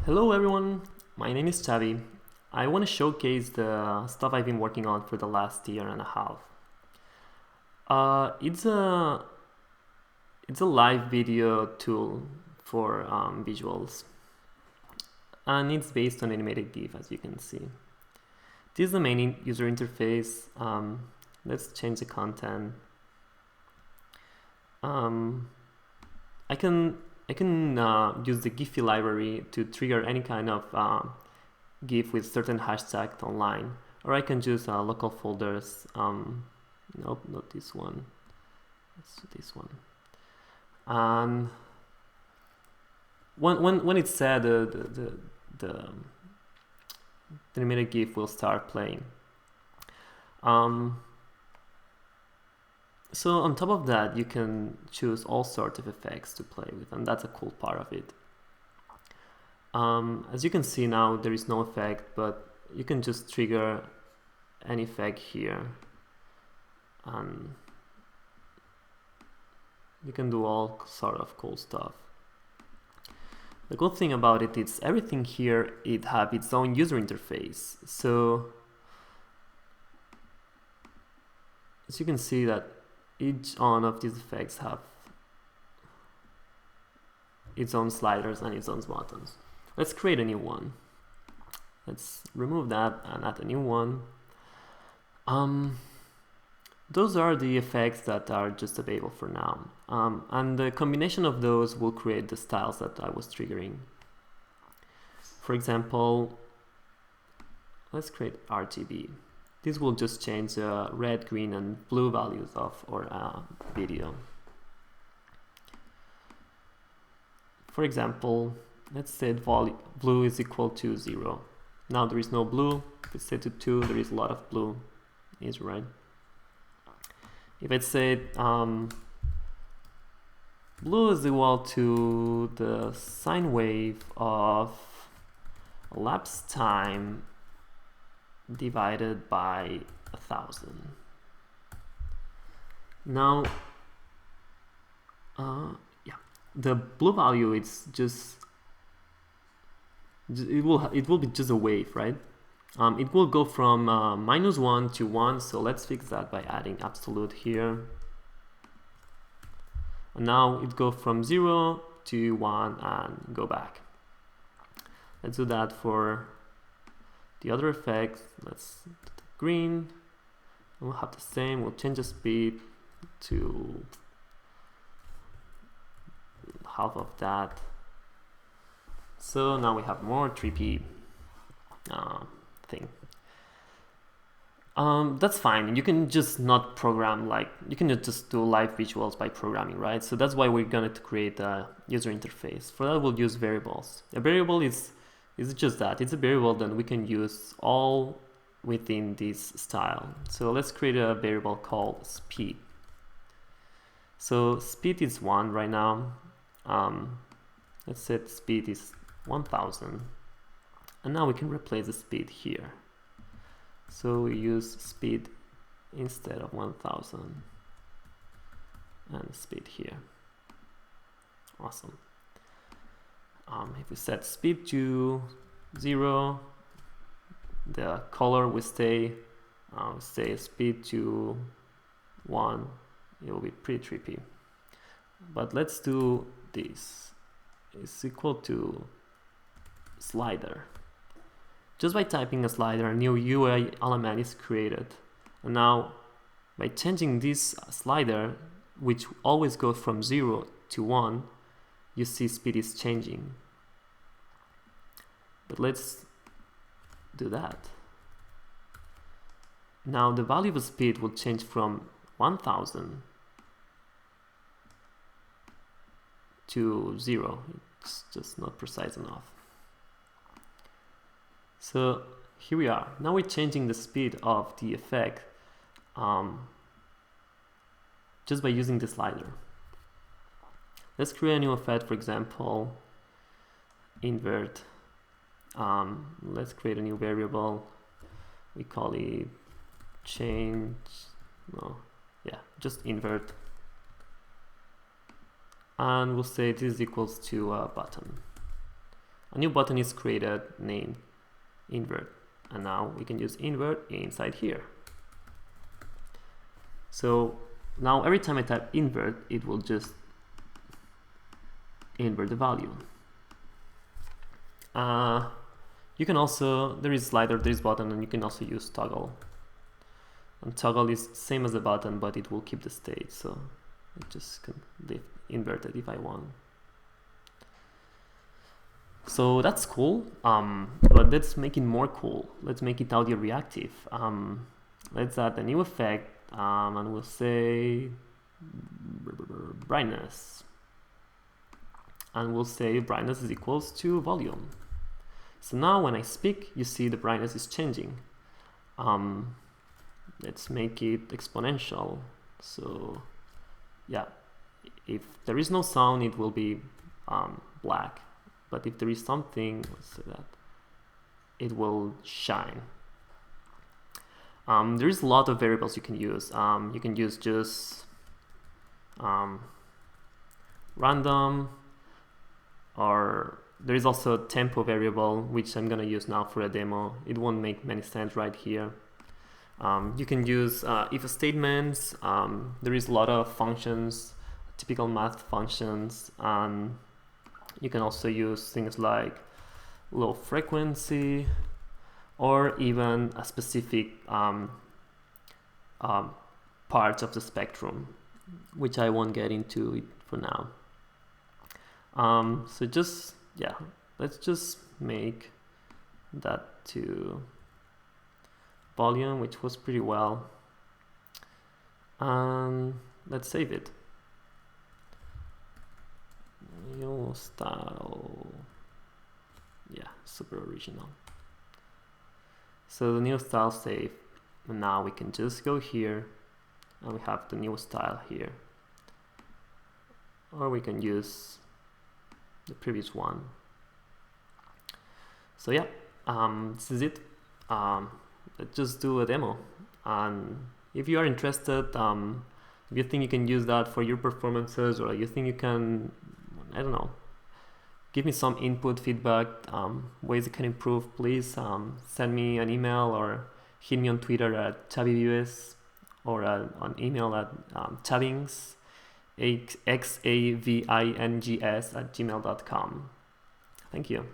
Hello everyone, my name is Xavi. I want to showcase the stuff I've been working on for the last year and a half. It's a live video tool for visuals, and it's based on animated GIF, as you can see. This is the main user interface. Let's change the content. I can use the Giphy library to trigger any kind of GIF with certain hashtags online, or I can use local folders. Nope, not this one. Let's do this one. And when it's said, the animated GIF will start playing. So on top of that, you can choose all sorts of effects to play with, and that's a cool part of it. As you can see now, there is no effect, but you can just trigger an effect here, and you can do all sort of cool stuff. The cool thing about it is everything here, it have its own user interface. So as you can see that each one of these effects have its own sliders and its own buttons. Let's create a new one. Let's remove that and add a new one. Those are the effects that are just available for now. And the combination of those will create the styles that I was triggering. For example, let's create RGB. This will just change the red, green, and blue values of our video. For example, let's say blue is equal to 0. Now there is no blue. If it's set to 2, there is a lot of blue. Is right. If it's said blue is equal to the sine wave of elapsed time divided by 1,000. Now, yeah, the blue value, it's just it will be just a wave, right? It will go from -1 to 1. So let's fix that by adding absolute here. And now it goes from 0 to 1 and go back. Let's do that for the other effects. Let's do the green, and we'll have the same. We'll change the speed to half of that. So now we have more trippy thing. That's fine. You can just not program, like you can just do live visuals by programming, right? So that's why we're going to create a user interface. For that, we'll use variables. A variable is just that. It's a variable that we can use all within this style. So let's create a variable called speed. So speed is 1 right now. Let's set speed is 1,000. And now we can replace the speed here. So we use speed instead of 1,000. And speed here. Awesome. If we set speed to 0, the color will stay. Say speed to 1, it will be pretty trippy. But let's do this. It's equal to slider. Just by typing a slider, a new UI element is created. And now, by changing this slider, which always goes from 0 to 1, you see speed is changing. But let's do that. Now the value of speed will change from 1,000 to 0. It's just not precise enough. So here we are. Now we're changing the speed of the effect just by using the slider. Let's create a new effect, for example, invert. Let's create a new variable. We call it change. No, yeah, just invert. And we'll say this equals to a button. a new button is created named invert, and now we can use invert inside here. So now every time I type invert, it will just invert the value. You can also, there is slider, there is button, and you can also use toggle. And toggle is same as the button, but it will keep the state, so it just can leave inverted if I want. So that's cool, but let's make it more cool. Let's make it audio reactive. Let's add a new effect, and we'll say brightness. And we'll say brightness is equals to volume. So now when I speak, you see the brightness is changing. Let's make it exponential. So yeah, if there is no sound, it will be black. But if there is something, let's say that, it will shine. There is a lot of variables you can use. You can use just random, or there is also a tempo variable, which I'm gonna use now for a demo. It won't make many sense right here. You can use if statements. There is a lot of functions, typical math functions, and you can also use things like low frequency, or even a specific part of the spectrum, which I won't get into it for now. So just, yeah, let's just make that to volume, which was pretty well, and let's save it. New style, yeah, super original. So the new style save, and now we can just go here and we have the new style here, or we can use the previous one. So yeah, this is it. Let's just do a demo, and if you are interested, if you think you can use that for your performances, or you think you can, I don't know, give me some input, feedback, ways you can improve, please send me an email or hit me on Twitter at Xavi Vives, or on email at Xavings, XAVINGS @gmail.com. Thank you.